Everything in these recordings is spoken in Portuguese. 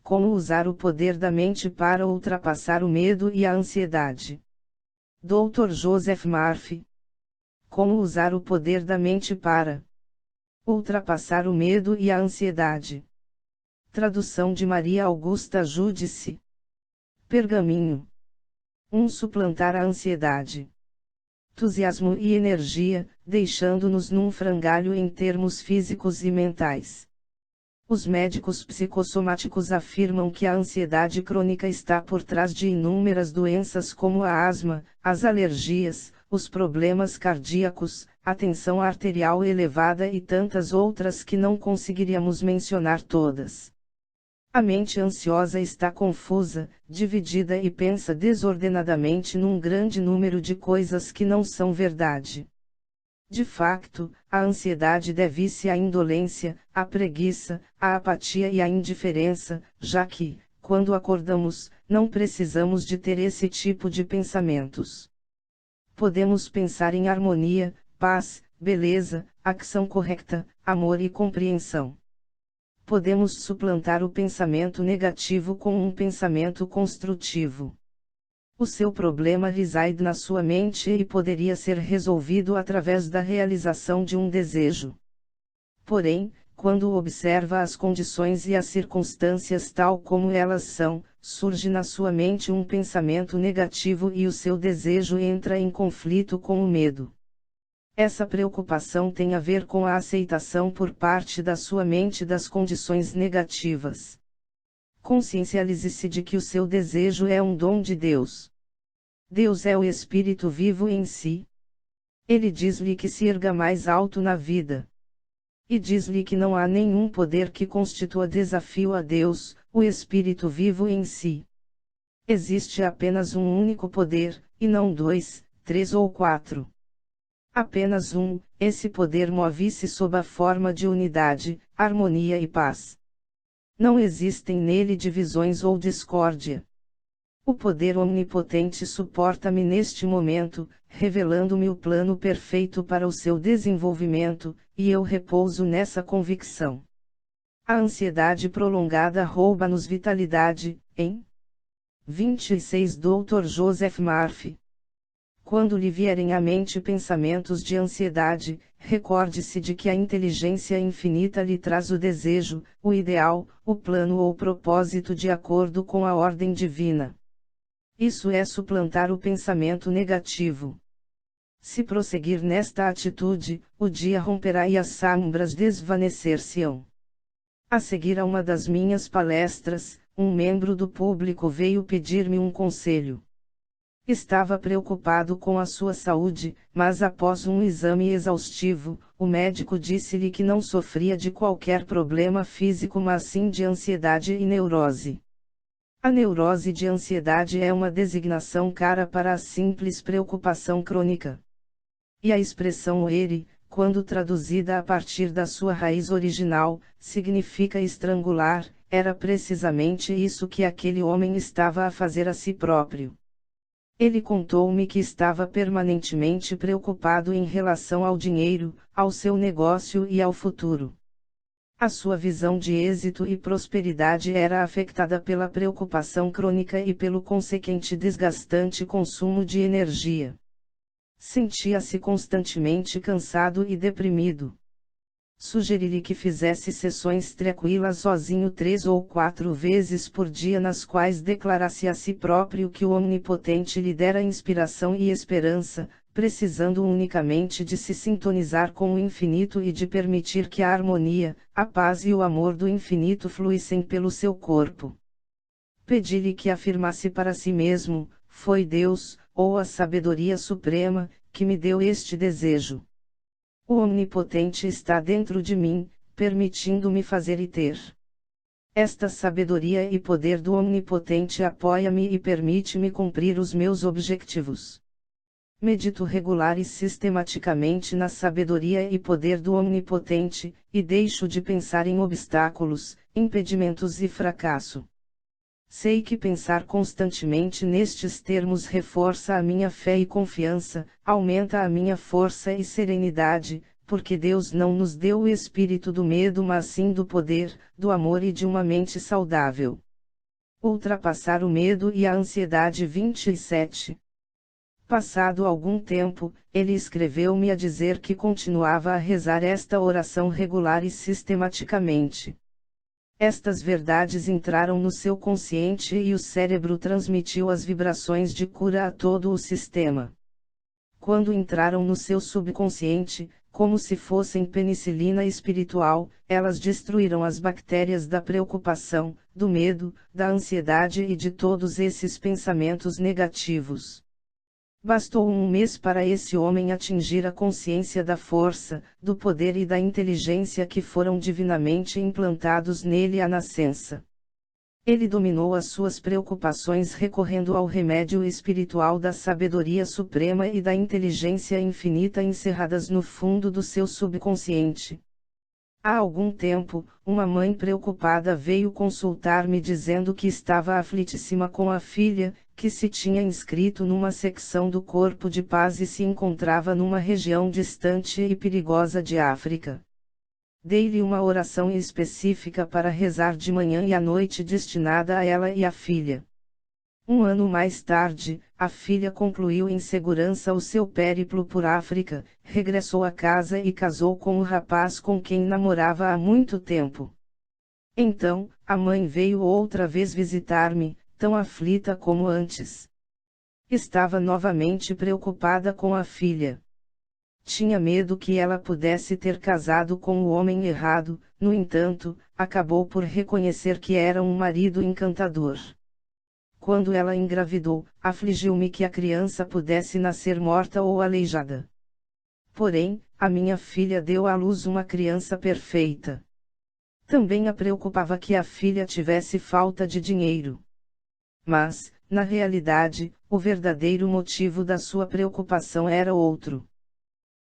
Como usar o poder da mente para ultrapassar o medo e a ansiedade. Dr. Joseph Murphy. Como usar o poder da mente para ultrapassar o medo e a ansiedade. Tradução de Maria Augusta Judice. Pergaminho. 1. Suplantar a ansiedade. Entusiasmo e energia, deixando-nos num frangalho em termos físicos e mentais. Os médicos psicossomáticos afirmam que a ansiedade crônica está por trás de inúmeras doenças como a asma, as alergias, os problemas cardíacos, a tensão arterial elevada e tantas outras que não conseguiríamos mencionar todas. A mente ansiosa está confusa, dividida e pensa desordenadamente num grande número de coisas que não são verdade. De facto, a ansiedade deve-se à indolência, à preguiça, à apatia e à indiferença, já que, quando acordamos, não precisamos de ter esse tipo de pensamentos. Podemos pensar em harmonia, paz, beleza, ação correta, amor e compreensão. Podemos suplantar o pensamento negativo com um pensamento construtivo. O seu problema reside na sua mente e poderia ser resolvido através da realização de um desejo. Porém, quando observa as condições e as circunstâncias tal como elas são, surge na sua mente um pensamento negativo e o seu desejo entra em conflito com o medo. Essa preocupação tem a ver com a aceitação por parte da sua mente das condições negativas. Consciencialize-se de que o seu desejo é um dom de Deus. Deus é o Espírito vivo em si. Ele diz-lhe que se erga mais alto na vida. E diz-lhe que não há nenhum poder que constitua desafio a Deus, o Espírito vivo em si. Existe apenas um único poder, e não 2, 3 ou 4. Apenas um, esse poder move-se sob a forma de unidade, harmonia e paz. Não existem nele divisões ou discórdia. O poder onipotente suporta-me neste momento, revelando-me o plano perfeito para o seu desenvolvimento, e eu repouso nessa convicção. A ansiedade prolongada rouba-nos vitalidade, em 26 Dr. Joseph Murphy. Quando lhe vierem à mente pensamentos de ansiedade, recorde-se de que a inteligência infinita lhe traz o desejo, o ideal, o plano ou propósito de acordo com a ordem divina. Isso é suplantar o pensamento negativo. Se prosseguir nesta atitude, o dia romperá e as sombras desvanecer-se-ão. A seguir a uma das minhas palestras, um membro do público veio pedir-me um conselho. Estava preocupado com a sua saúde, mas após um exame exaustivo, o médico disse-lhe que não sofria de qualquer problema físico mas sim de ansiedade e neurose. A neurose de ansiedade é uma designação cara para a simples preocupação crônica. E a expressão oere, quando traduzida a partir da sua raiz original, significa estrangular, era precisamente isso que aquele homem estava a fazer a si próprio. Ele contou-me que estava permanentemente preocupado em relação ao dinheiro, ao seu negócio e ao futuro. A sua visão de êxito e prosperidade era afetada pela preocupação crônica e pelo consequente desgastante consumo de energia. Sentia-se constantemente cansado e deprimido. Sugeri-lhe que fizesse sessões tranquilas sozinho 3 ou 4 vezes por dia nas quais declarasse a si próprio que o Onipotente lhe dera inspiração e esperança, precisando unicamente de se sintonizar com o infinito e de permitir que a harmonia, a paz e o amor do infinito fluíssem pelo seu corpo. Pedi-lhe que afirmasse para si mesmo, foi Deus, ou a sabedoria suprema, que me deu este desejo. O Onipotente está dentro de mim, permitindo-me fazer e ter. Esta sabedoria e poder do Onipotente apoia-me e permite-me cumprir os meus objetivos. Medito regular e sistematicamente na sabedoria e poder do Onipotente, e deixo de pensar em obstáculos, impedimentos e fracasso. Sei que pensar constantemente nestes termos reforça a minha fé e confiança, aumenta a minha força e serenidade, porque Deus não nos deu o espírito do medo mas sim do poder, do amor e de uma mente saudável. Ultrapassar o medo e a ansiedade. 27. Passado algum tempo, ele escreveu-me a dizer que continuava a rezar esta oração regular e sistematicamente. Estas verdades entraram no seu consciente e o cérebro transmitiu as vibrações de cura a todo o sistema. Quando entraram no seu subconsciente, como se fossem penicilina espiritual, elas destruíram as bactérias da preocupação, do medo, da ansiedade e de todos esses pensamentos negativos. Bastou um mês para esse homem atingir a consciência da força, do poder e da inteligência que foram divinamente implantados nele à nascença. Ele dominou as suas preocupações recorrendo ao remédio espiritual da sabedoria suprema e da inteligência infinita encerradas no fundo do seu subconsciente. Há algum tempo, uma mãe preocupada veio consultar-me dizendo que estava aflitíssima com a filha, que se tinha inscrito numa secção do Corpo de Paz e se encontrava numa região distante e perigosa de África. Dei-lhe uma oração específica para rezar de manhã e à noite destinada a ela e à filha. Um ano mais tarde, a filha concluiu em segurança o seu périplo por África, regressou a casa e casou com o rapaz com quem namorava há muito tempo. Então, a mãe veio outra vez visitar-me, tão aflita como antes. Estava novamente preocupada com a filha. Tinha medo que ela pudesse ter casado com o homem errado, no entanto, acabou por reconhecer que era um marido encantador. Quando ela engravidou, afligiu-me que a criança pudesse nascer morta ou aleijada. Porém, a minha filha deu à luz uma criança perfeita. Também a preocupava que a filha tivesse falta de dinheiro. Mas, na realidade, o verdadeiro motivo da sua preocupação era outro.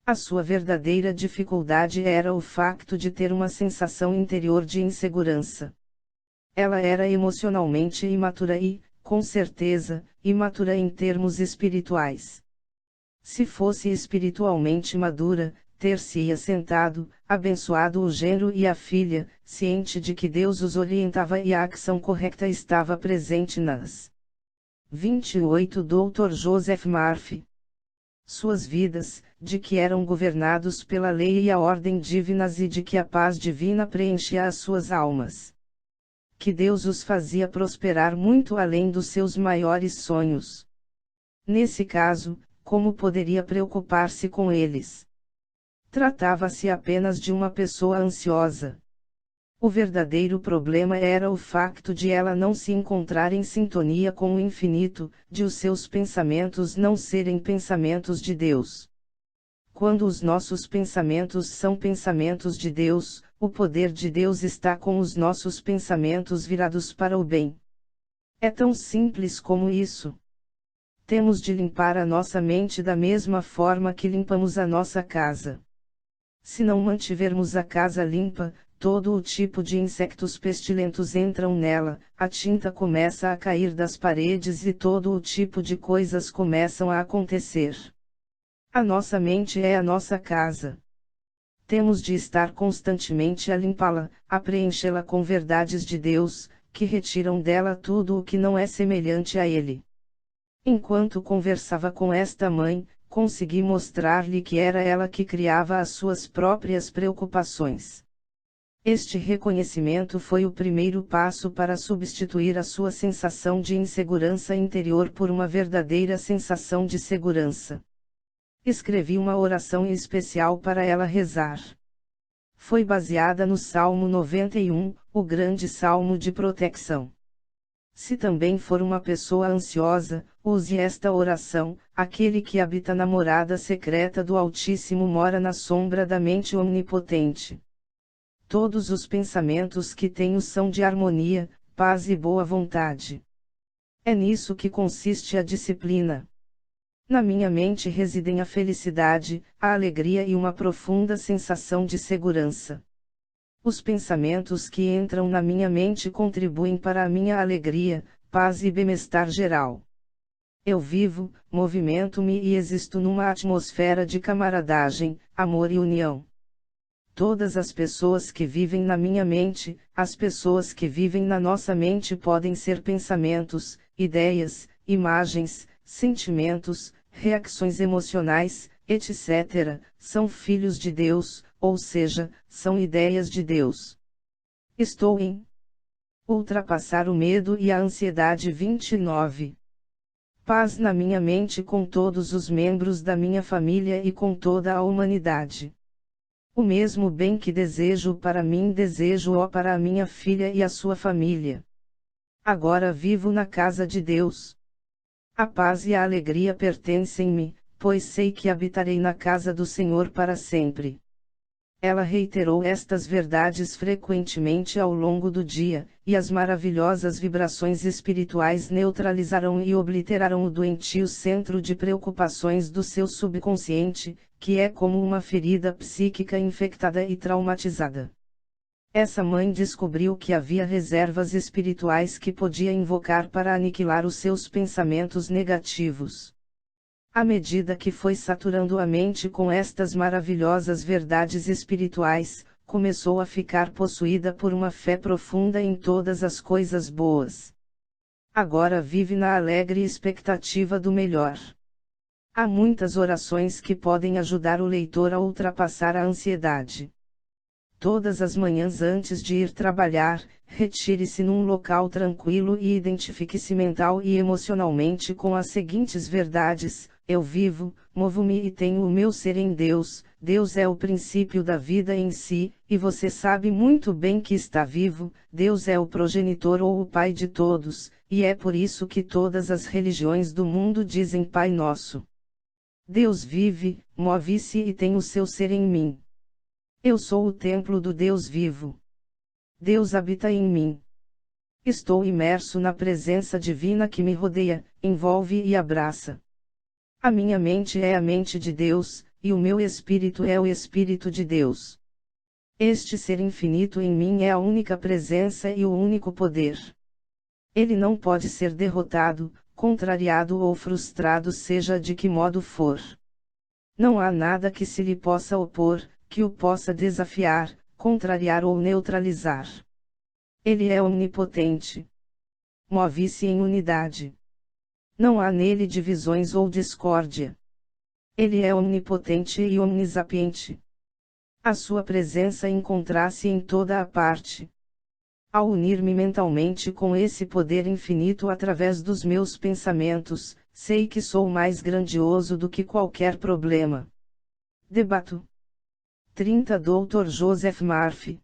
A sua verdadeira dificuldade era o facto de ter uma sensação interior de insegurança. Ela era emocionalmente imatura e, com certeza, imatura em termos espirituais. Se fosse espiritualmente madura, ter-se-ia sentado, abençoado o genro e a filha, ciente de que Deus os orientava e a ação correta estava presente nas 28 Dr. Joseph Murphy. Suas vidas, de que eram governados pela lei e a ordem divinas e de que a paz divina preenchia as suas almas. Que Deus os fazia prosperar muito além dos seus maiores sonhos. Nesse caso, como poderia preocupar-se com eles? Tratava-se apenas de uma pessoa ansiosa. O verdadeiro problema era o facto de ela não se encontrar em sintonia com o infinito, de os seus pensamentos não serem pensamentos de Deus. Quando os nossos pensamentos são pensamentos de Deus, o poder de Deus está com os nossos pensamentos virados para o bem. É tão simples como isso. Temos de limpar a nossa mente da mesma forma que limpamos a nossa casa. Se não mantivermos a casa limpa, todo o tipo de insectos pestilentos entram nela, a tinta começa a cair das paredes e todo o tipo de coisas começam a acontecer. A nossa mente é a nossa casa. Temos de estar constantemente a limpá-la, a preenchê-la com verdades de Deus, que retiram dela tudo o que não é semelhante a Ele. Enquanto conversava com esta mãe, consegui mostrar-lhe que era ela que criava as suas próprias preocupações. Este reconhecimento foi o primeiro passo para substituir a sua sensação de insegurança interior por uma verdadeira sensação de segurança. Escrevi uma oração especial para ela rezar. Foi baseada no Salmo 91, o grande salmo de proteção. Se também for uma pessoa ansiosa, use esta oração: aquele que habita na morada secreta do Altíssimo mora na sombra da mente onipotente. Todos os pensamentos que tenho são de harmonia, paz e boa vontade. É nisso que consiste a disciplina. Na minha mente residem a felicidade, a alegria e uma profunda sensação de segurança. Os pensamentos que entram na minha mente contribuem para a minha alegria, paz e bem-estar geral. Eu vivo, movimento-me e existo numa atmosfera de camaradagem, amor e união. Todas as pessoas que vivem na minha mente, as pessoas que vivem na nossa mente podem ser pensamentos, ideias, imagens, sentimentos, reações emocionais, etc., são filhos de Deus, ou seja, são ideias de Deus. Estou em ultrapassar o medo e a ansiedade. 29. Paz na minha mente com todos os membros da minha família e com toda a humanidade. O mesmo bem que desejo para mim desejo-o para a minha filha e a sua família. Agora vivo na casa de Deus. A paz e a alegria pertencem-me, pois sei que habitarei na casa do Senhor para sempre. Ela reiterou estas verdades frequentemente ao longo do dia, e as maravilhosas vibrações espirituais neutralizarão e obliterarão o doentio centro de preocupações do seu subconsciente, que é como uma ferida psíquica infectada e traumatizada. Essa mãe descobriu que havia reservas espirituais que podia invocar para aniquilar os seus pensamentos negativos. À medida que foi saturando a mente com estas maravilhosas verdades espirituais, começou a ficar possuída por uma fé profunda em todas as coisas boas. Agora vive na alegre expectativa do melhor. Há muitas orações que podem ajudar o leitor a ultrapassar a ansiedade. Todas as manhãs antes de ir trabalhar, retire-se num local tranquilo e identifique-se mental e emocionalmente com as seguintes verdades: eu vivo, movo-me e tenho o meu ser em Deus. Deus é o princípio da vida em si, e você sabe muito bem que está vivo. Deus é o progenitor ou o Pai de todos, e é por isso que todas as religiões do mundo dizem Pai Nosso. Deus vive, move-se e tem o seu ser em mim. Eu sou o templo do Deus vivo. Deus habita em mim. Estou imerso na presença divina que me rodeia, envolve e abraça. A minha mente é a mente de Deus, e o meu espírito é o Espírito de Deus. Este ser infinito em mim é a única presença e o único poder. Ele não pode ser derrotado, contrariado ou frustrado, seja de que modo for. Não há nada que se lhe possa opor, que o possa desafiar, contrariar ou neutralizar. Ele é onipotente. Move-se em unidade. Não há nele divisões ou discórdia. Ele é onipotente e omnisapiente. A sua presença encontra-se em toda a parte. Ao unir-me mentalmente com esse poder infinito através dos meus pensamentos, sei que sou mais grandioso do que qualquer problema. Debato. 30 Dr. Joseph Murphy.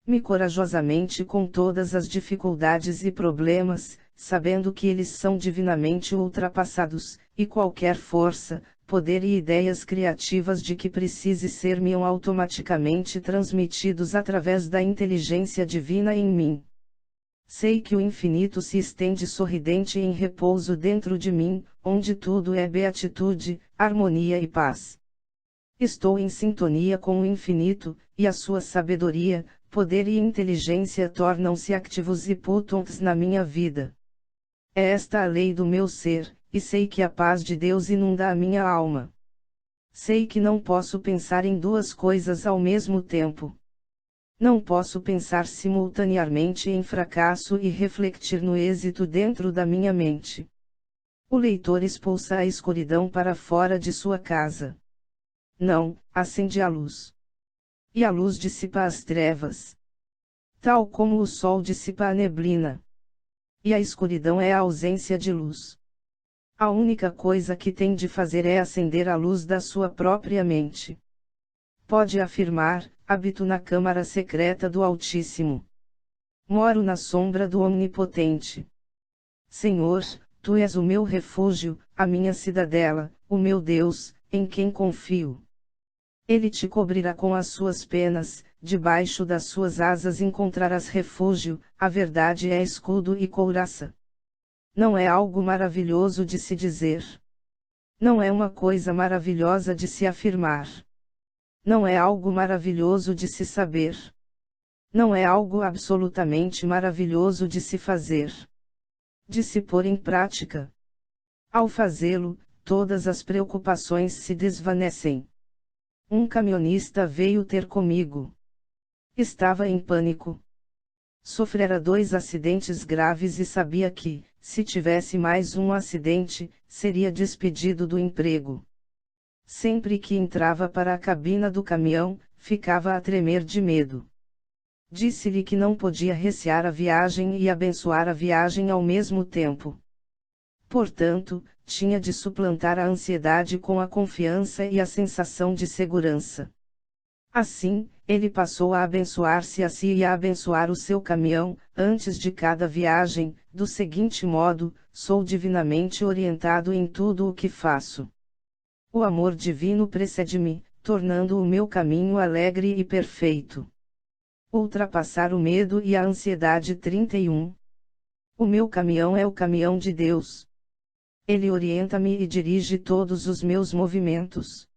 Me corajosamente com todas as dificuldades e problemas, sabendo que eles são divinamente ultrapassados, e qualquer força, poder e ideias criativas de que precise ser-me automaticamente transmitidos através da inteligência divina em mim. Sei que o infinito se estende sorridente em repouso dentro de mim, onde tudo é beatitude, harmonia e paz. Estou em sintonia com o infinito, e a sua sabedoria, poder e inteligência tornam-se ativos e potentes na minha vida. É esta a lei do meu ser, e sei que a paz de Deus inunda a minha alma. Sei que não posso pensar em duas coisas ao mesmo tempo. Não posso pensar simultaneamente em fracasso e refletir no êxito dentro da minha mente. O leitor expulsa a escuridão para fora de sua casa. Não, acende a luz. E a luz dissipa as trevas. Tal como o sol dissipa a neblina. E a escuridão é a ausência de luz. A única coisa que tem de fazer é acender a luz da sua própria mente. Pode afirmar: habito na câmara secreta do Altíssimo. Moro na sombra do Onipotente. Senhor, Tu és o meu refúgio, a minha cidadela, o meu Deus, em quem confio. Ele te cobrirá com as suas penas, debaixo das suas asas encontrarás refúgio, a verdade é escudo e couraça. Não é algo maravilhoso de se dizer. Não é uma coisa maravilhosa de se afirmar. Não é algo maravilhoso de se saber. Não é algo absolutamente maravilhoso de se fazer. De se pôr em prática. Ao fazê-lo, todas as preocupações se desvanecem. Um caminhonista veio ter comigo. Estava em pânico. Sofrera 2 acidentes graves e sabia que, se tivesse mais um acidente, seria despedido do emprego. Sempre que entrava para a cabina do caminhão, ficava a tremer de medo. Disse-lhe que não podia recear a viagem e abençoar a viagem ao mesmo tempo. Portanto, tinha de suplantar a ansiedade com a confiança e a sensação de segurança. Assim, ele passou a abençoar-se a si e a abençoar o seu caminhão, antes de cada viagem, do seguinte modo: sou divinamente orientado em tudo o que faço. O amor divino precede-me, tornando o meu caminho alegre e perfeito. Ultrapassar o medo e a ansiedade. 31. O meu caminhão é o caminhão de Deus. Ele orienta-me e dirige todos os meus movimentos.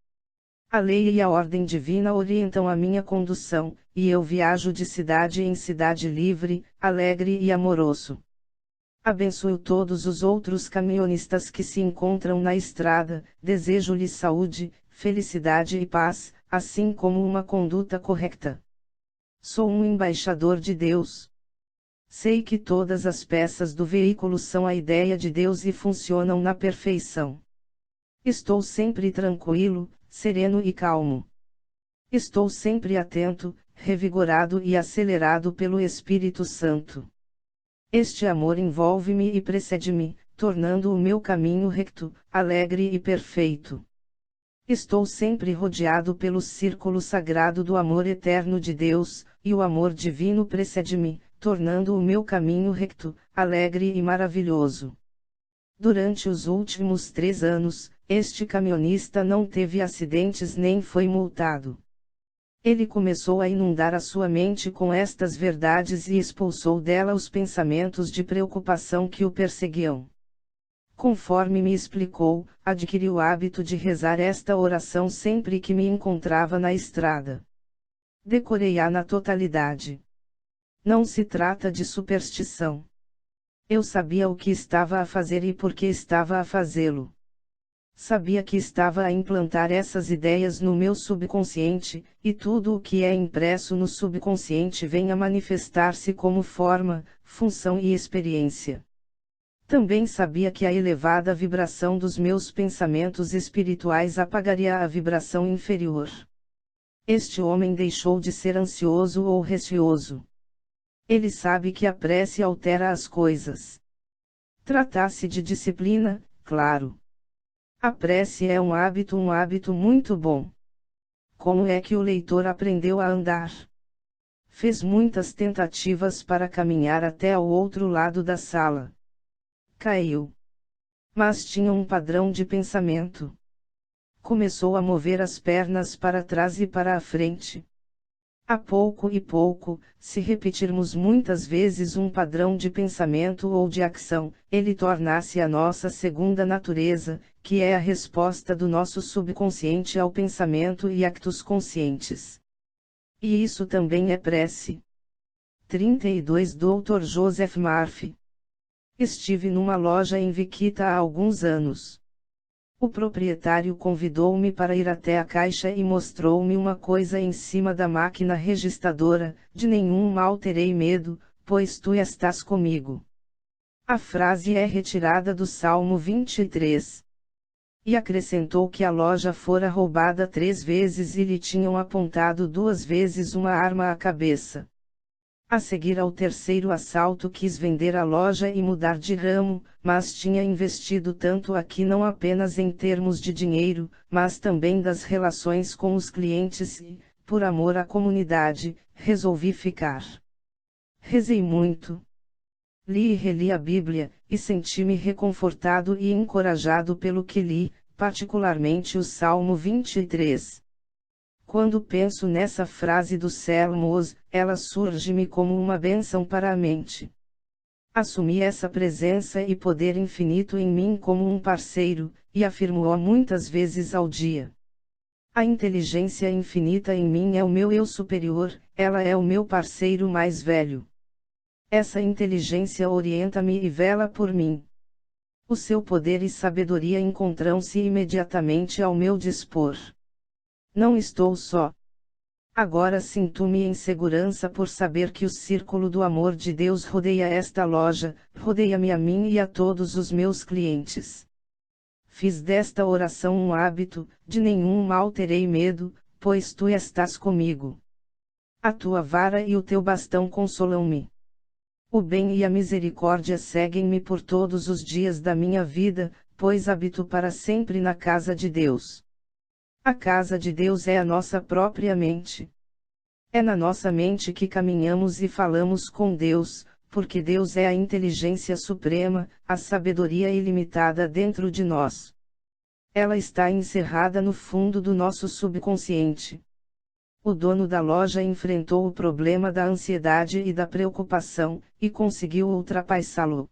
A lei e a ordem divina orientam a minha condução, e eu viajo de cidade em cidade livre, alegre e amoroso. Abençoo todos os outros caminhonistas que se encontram na estrada, desejo-lhes saúde, felicidade e paz, assim como uma conduta correta. Sou um embaixador de Deus. Sei que todas as peças do veículo são a ideia de Deus e funcionam na perfeição. Estou sempre tranquilo, sereno e calmo. Estou sempre atento, revigorado e acelerado pelo Espírito Santo. Este amor envolve-me e precede-me, tornando o meu caminho recto, alegre e perfeito. Estou sempre rodeado pelo círculo sagrado do amor eterno de Deus, e o amor divino precede-me, tornando o meu caminho recto, alegre e maravilhoso. Durante os últimos 3 anos, este caminhonista não teve acidentes nem foi multado. Ele começou a inundar a sua mente com estas verdades e expulsou dela os pensamentos de preocupação que o perseguiam. Conforme me explicou, adquiri o hábito de rezar esta oração sempre que me encontrava na estrada. Decorei-a na totalidade. Não se trata de superstição. Eu sabia o que estava a fazer e por que estava a fazê-lo. Sabia que estava a implantar essas ideias no meu subconsciente, e tudo o que é impresso no subconsciente vem a manifestar-se como forma, função e experiência. Também sabia que a elevada vibração dos meus pensamentos espirituais apagaria a vibração inferior. Este homem deixou de ser ansioso ou receoso. Ele sabe que a prece altera as coisas. Trata-se de disciplina, claro. A prece é um hábito muito bom. Como é que o leitor aprendeu a andar? Fez muitas tentativas para caminhar até ao outro lado da sala. Caiu. Mas tinha um padrão de pensamento. Começou a mover as pernas para trás e para a frente. A pouco e pouco, se repetirmos muitas vezes um padrão de pensamento ou de ação, ele torna-se a nossa segunda natureza, que é a resposta do nosso subconsciente ao pensamento e actos conscientes. E isso também é prece. 32 Dr. Joseph Murphy. Estive numa loja em Wichita há alguns anos. O proprietário convidou-me para ir até a caixa e mostrou-me uma coisa em cima da máquina registradora: de nenhum mal terei medo, pois tu estás comigo. A frase é retirada do Salmo 23. E acrescentou que a loja fora roubada 3 vezes e lhe tinham apontado 2 vezes uma arma à cabeça. A seguir ao 3º assalto quis vender a loja e mudar de ramo, mas tinha investido tanto aqui não apenas em termos de dinheiro, mas também das relações com os clientes e, por amor à comunidade, resolvi ficar. Rezei muito. Li e reli a Bíblia, e senti-me reconfortado e encorajado pelo que li, particularmente o Salmo 23. Quando penso nessa frase dos Salmos, ela surge-me como uma bênção para a mente. Assumi essa presença e poder infinito em mim como um parceiro, e afirmo-o muitas vezes ao dia. A inteligência infinita em mim é o meu eu superior, ela é o meu parceiro mais velho. Essa inteligência orienta-me e vela por mim. O seu poder e sabedoria encontram-se imediatamente ao meu dispor. Não estou só. Agora sinto-me em segurança por saber que o círculo do amor de Deus rodeia esta loja, rodeia-me a mim e a todos os meus clientes. Fiz desta oração um hábito, de nenhum mal terei medo, pois tu estás comigo. A tua vara e o teu bastão consolam-me. O bem e a misericórdia seguem-me por todos os dias da minha vida, pois habito para sempre na casa de Deus. A casa de Deus é a nossa própria mente. É na nossa mente que caminhamos e falamos com Deus, porque Deus é a inteligência suprema, a sabedoria ilimitada dentro de nós. Ela está encerrada no fundo do nosso subconsciente. O dono da loja enfrentou o problema da ansiedade e da preocupação, e conseguiu ultrapassá-lo.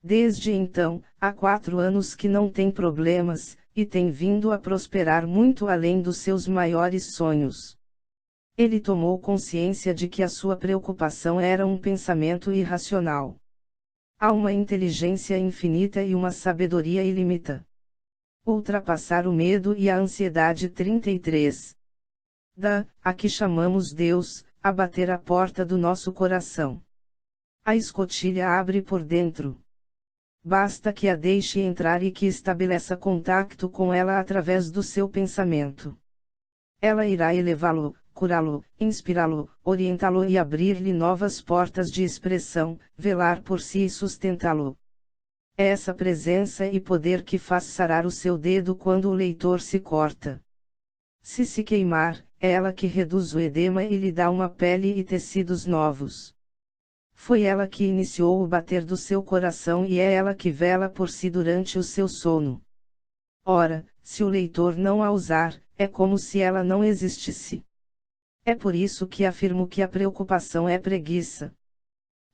Desde então, há 4 anos que não tem problemas, e tem vindo a prosperar muito além dos seus maiores sonhos. Ele tomou consciência de que a sua preocupação era um pensamento irracional. Há uma inteligência infinita e uma sabedoria ilimitada. Ultrapassar o medo e a ansiedade 33. A que chamamos Deus, a bater a porta do nosso coração. A escotilha abre por dentro. Basta que a deixe entrar e que estabeleça contato com ela através do seu pensamento. Ela irá elevá-lo, curá-lo, inspirá-lo, orientá-lo e abrir-lhe novas portas de expressão, velar por si e sustentá-lo. É essa presença e poder que faz sarar o seu dedo quando o leitor se corta. Se queimar, é ela que reduz o edema e lhe dá uma pele e tecidos novos. Foi ela que iniciou o bater do seu coração e é ela que vela por si durante o seu sono. Ora, se o leitor não a usar, é como se ela não existisse. É por isso que afirmo que a preocupação é preguiça.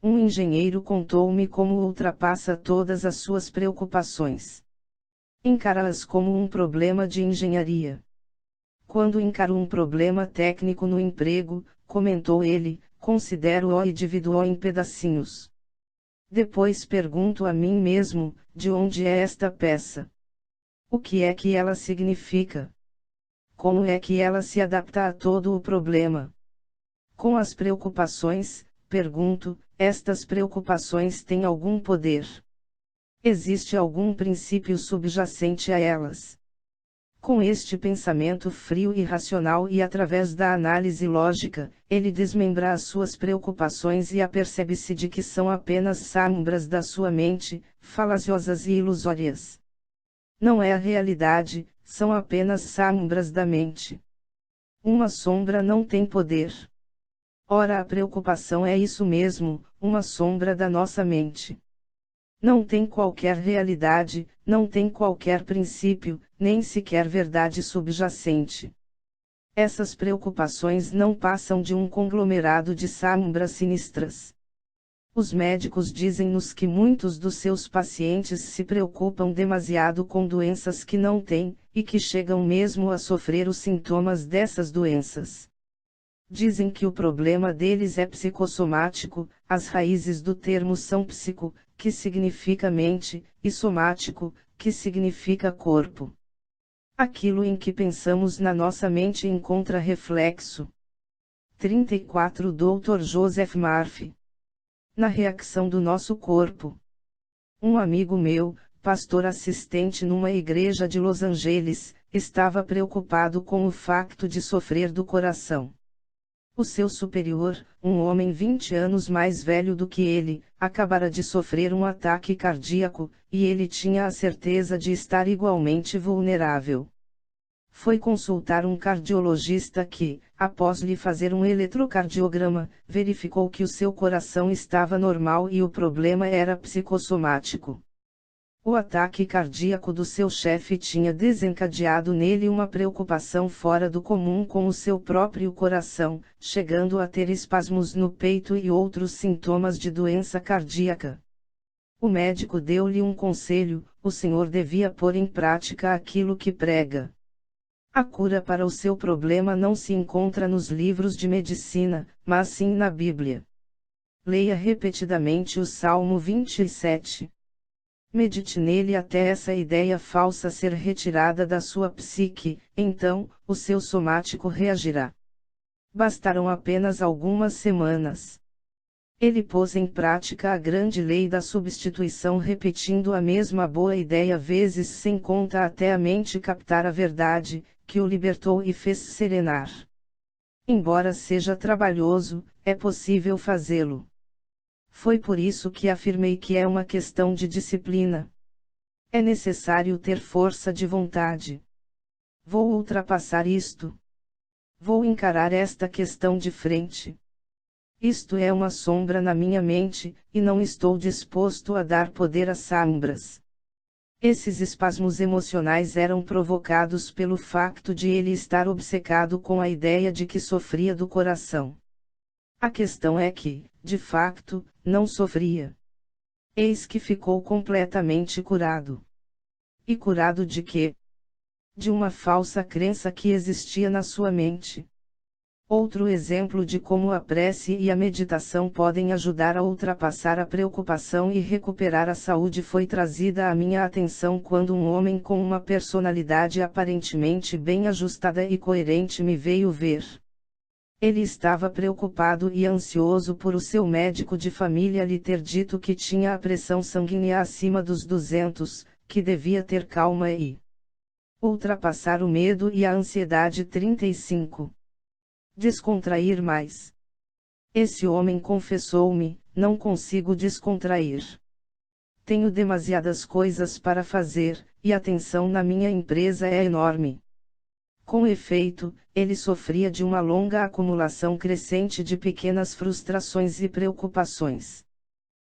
Um engenheiro contou-me como ultrapassa todas as suas preocupações. Encara-as como um problema de engenharia. Quando encaro um problema técnico no emprego, comentou ele, considero-o e divido-o em pedacinhos. Depois pergunto a mim mesmo, de onde é esta peça? O que é que ela significa? Como é que ela se adapta a todo o problema? Com as preocupações, pergunto, estas preocupações têm algum poder? Existe algum princípio subjacente a elas? Com este pensamento frio e racional e através da análise lógica, ele desmembra as suas preocupações e apercebe-se de que são apenas sombras da sua mente, falaciosas e ilusórias. Não é a realidade, são apenas sombras da mente. Uma sombra não tem poder. Ora, a preocupação é isso mesmo, uma sombra da nossa mente. Não tem qualquer realidade, não tem qualquer princípio, nem sequer verdade subjacente. Essas preocupações não passam de um conglomerado de sombras sinistras. Os médicos dizem-nos que muitos dos seus pacientes se preocupam demasiado com doenças que não têm, e que chegam mesmo a sofrer os sintomas dessas doenças. Dizem que o problema deles é psicossomático, as raízes do termo são psico, que significa mente, e somático, que significa corpo. Aquilo em que pensamos na nossa mente encontra reflexo. 34 Dr. Joseph Murphy. Na reação do nosso corpo. Um amigo meu, pastor assistente numa igreja de Los Angeles, estava preocupado com o facto de sofrer do coração. O seu superior, um homem 20 anos mais velho do que ele, acabara de sofrer um ataque cardíaco, e ele tinha a certeza de estar igualmente vulnerável. Foi consultar um cardiologista que, após lhe fazer um eletrocardiograma, verificou que o seu coração estava normal e o problema era psicossomático. O ataque cardíaco do seu chefe tinha desencadeado nele uma preocupação fora do comum com o seu próprio coração, chegando a ter espasmos no peito e outros sintomas de doença cardíaca. O médico deu-lhe um conselho: o senhor devia pôr em prática aquilo que prega. A cura para o seu problema não se encontra nos livros de medicina, mas sim na Bíblia. Leia repetidamente o Salmo 27. Medite nele até essa ideia falsa ser retirada da sua psique, então, o seu somático reagirá. Bastaram apenas algumas semanas. Ele pôs em prática a grande lei da substituição, repetindo a mesma boa ideia vezes sem conta até a mente captar a verdade, que o libertou e fez serenar. Embora seja trabalhoso, é possível fazê-lo. Foi por isso que afirmei que é uma questão de disciplina. É necessário ter força de vontade. Vou ultrapassar isto. Vou encarar esta questão de frente. Isto é uma sombra na minha mente, e não estou disposto a dar poder às sombras. Esses espasmos emocionais eram provocados pelo facto de ele estar obcecado com a ideia de que sofria do coração. A questão é que, de facto, não sofria. Eis que ficou completamente curado. E curado de quê? De uma falsa crença que existia na sua mente. Outro exemplo de como a prece e a meditação podem ajudar a ultrapassar a preocupação e recuperar a saúde foi trazida à minha atenção quando um homem com uma personalidade aparentemente bem ajustada e coerente me veio ver. Ele estava preocupado e ansioso por o seu médico de família lhe ter dito que tinha a pressão sanguínea acima dos 200, que devia ter calma e ultrapassar o medo e a ansiedade. 35. Descontrair mais. Esse homem confessou-me: não consigo descontrair. Tenho demasiadas coisas para fazer, e a tensão na minha empresa é enorme. Com efeito, ele sofria de uma longa acumulação crescente de pequenas frustrações e preocupações.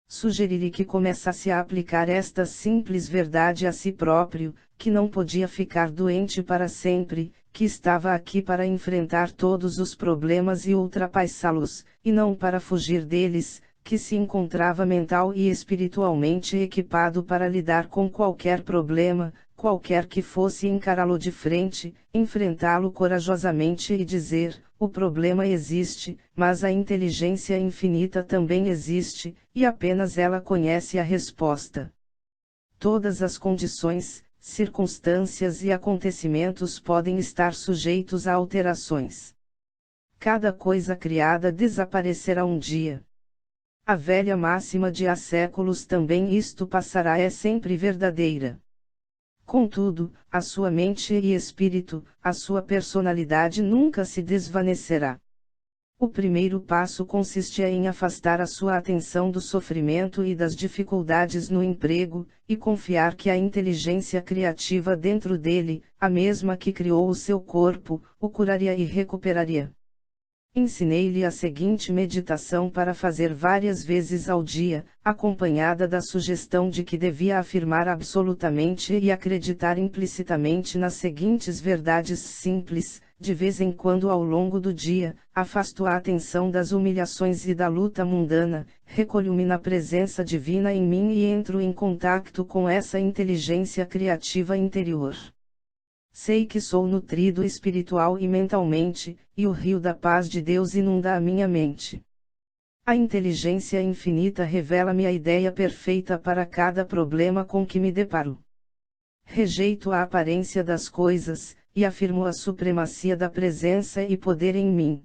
Sugeri-lhe que começasse a aplicar esta simples verdade a si próprio, que não podia ficar doente para sempre, que estava aqui para enfrentar todos os problemas e ultrapassá-los, e não para fugir deles, que se encontrava mental e espiritualmente equipado para lidar com qualquer problema, qualquer que fosse, encará-lo de frente, enfrentá-lo corajosamente e dizer: o problema existe, mas a inteligência infinita também existe, e apenas ela conhece a resposta. Todas as condições, circunstâncias e acontecimentos podem estar sujeitos a alterações. Cada coisa criada desaparecerá um dia. A velha máxima de há séculos também isto passará é sempre verdadeira. Contudo, a sua mente e espírito, a sua personalidade nunca se desvanecerá. O primeiro passo consiste em afastar a sua atenção do sofrimento e das dificuldades no emprego, e confiar que a inteligência criativa dentro dele, a mesma que criou o seu corpo, o curaria e recuperaria. Ensinei-lhe a seguinte meditação para fazer várias vezes ao dia, acompanhada da sugestão de que devia afirmar absolutamente e acreditar implicitamente nas seguintes verdades simples: de vez em quando ao longo do dia, afasto a atenção das humilhações e da luta mundana, recolho-me na presença divina em mim e entro em contato com essa inteligência criativa interior. Sei que sou nutrido espiritual e mentalmente, e o rio da paz de Deus inunda a minha mente. A inteligência infinita revela-me a ideia perfeita para cada problema com que me deparo. Rejeito a aparência das coisas, e afirmo a supremacia da presença e poder em mim.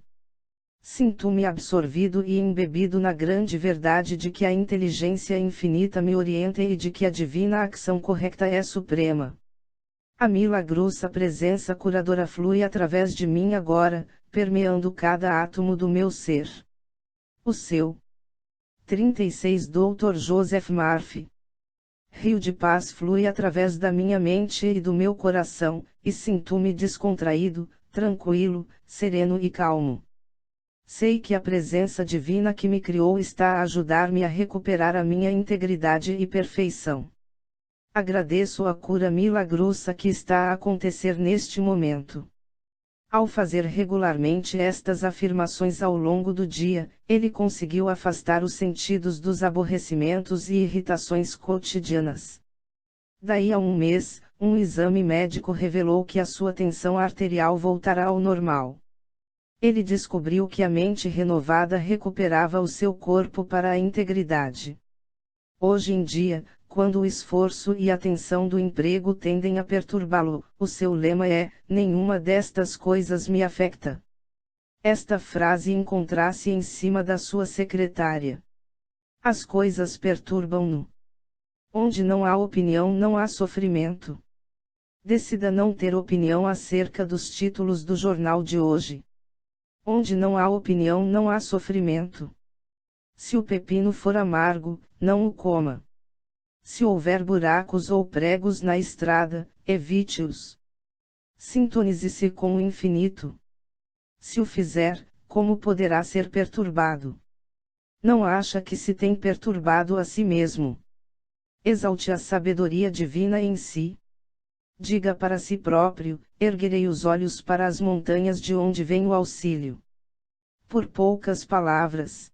Sinto-me absorvido e embebido na grande verdade de que a inteligência infinita me orienta e de que a divina ação correta é suprema. A milagrosa presença curadora flui através de mim agora, permeando cada átomo do meu ser. O seu 36 Dr. Joseph Murphy. Rio de paz flui através da minha mente e do meu coração, e sinto-me descontraído, tranquilo, sereno e calmo. Sei que a presença divina que me criou está a ajudar-me a recuperar a minha integridade e perfeição. Agradeço a cura milagrosa que está a acontecer neste momento. Ao fazer regularmente estas afirmações ao longo do dia, ele conseguiu afastar os sentidos dos aborrecimentos e irritações cotidianas. Daí a um mês, um exame médico revelou que a sua tensão arterial voltará ao normal. Ele descobriu que a mente renovada recuperava o seu corpo para a integridade. Hoje em dia, quando o esforço e a tensão do emprego tendem a perturbá-lo, o seu lema é: nenhuma destas coisas me afeta. Esta frase encontra-se em cima da sua secretária. As coisas perturbam-no. Onde não há opinião, não há sofrimento. Decida não ter opinião acerca dos títulos do jornal de hoje. Onde não há opinião, não há sofrimento. Se o pepino for amargo, não o coma. Se houver buracos ou pregos na estrada, evite-os. Sintonize-se com o infinito. Se o fizer, como poderá ser perturbado? Não acha que se tem perturbado a si mesmo? Exalte a sabedoria divina em si. Diga para si próprio: erguerei os olhos para as montanhas, de onde vem o auxílio. Por poucas palavras.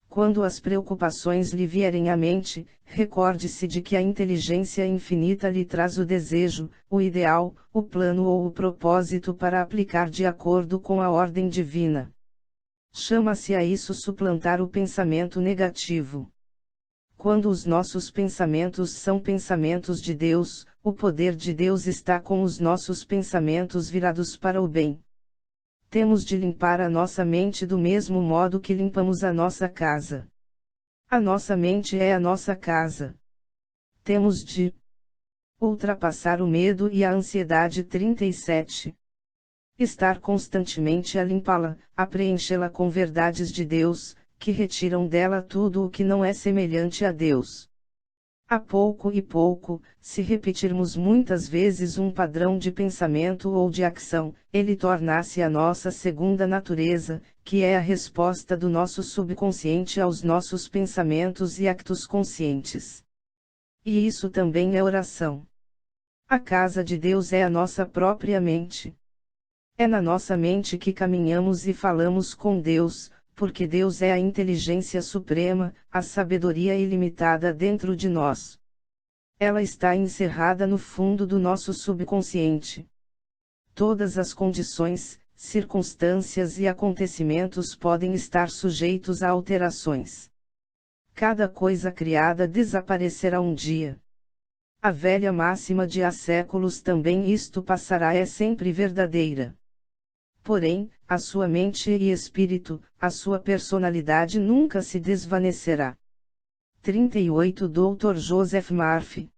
Quando as preocupações lhe vierem à mente, recorde-se de que a inteligência infinita lhe traz o desejo, o ideal, o plano ou o propósito para aplicar de acordo com a ordem divina. Chama-se a isso suplantar o pensamento negativo. Quando os nossos pensamentos são pensamentos de Deus, o poder de Deus está com os nossos pensamentos virados para o bem. Temos de limpar a nossa mente do mesmo modo que limpamos a nossa casa. A nossa mente é a nossa casa. Temos de ultrapassar o medo e a ansiedade. 37. Estar constantemente a limpá-la, a preenchê-la com verdades de Deus, que retiram dela tudo o que não é semelhante a Deus. A pouco e pouco, se repetirmos muitas vezes um padrão de pensamento ou de ação, ele torna-se a nossa segunda natureza, que é a resposta do nosso subconsciente aos nossos pensamentos e actos conscientes. E isso também é oração. A casa de Deus é a nossa própria mente. É na nossa mente que caminhamos e falamos com Deus, porque Deus é a inteligência suprema, a sabedoria ilimitada dentro de nós. Ela está encerrada no fundo do nosso subconsciente. Todas as condições, circunstâncias e acontecimentos podem estar sujeitos a alterações. Cada coisa criada desaparecerá um dia. A velha máxima de há séculos também: isto passará, é sempre verdadeira. Porém, a sua mente e espírito, a sua personalidade nunca se desvanecerá. 38 Dr. Joseph Murphy.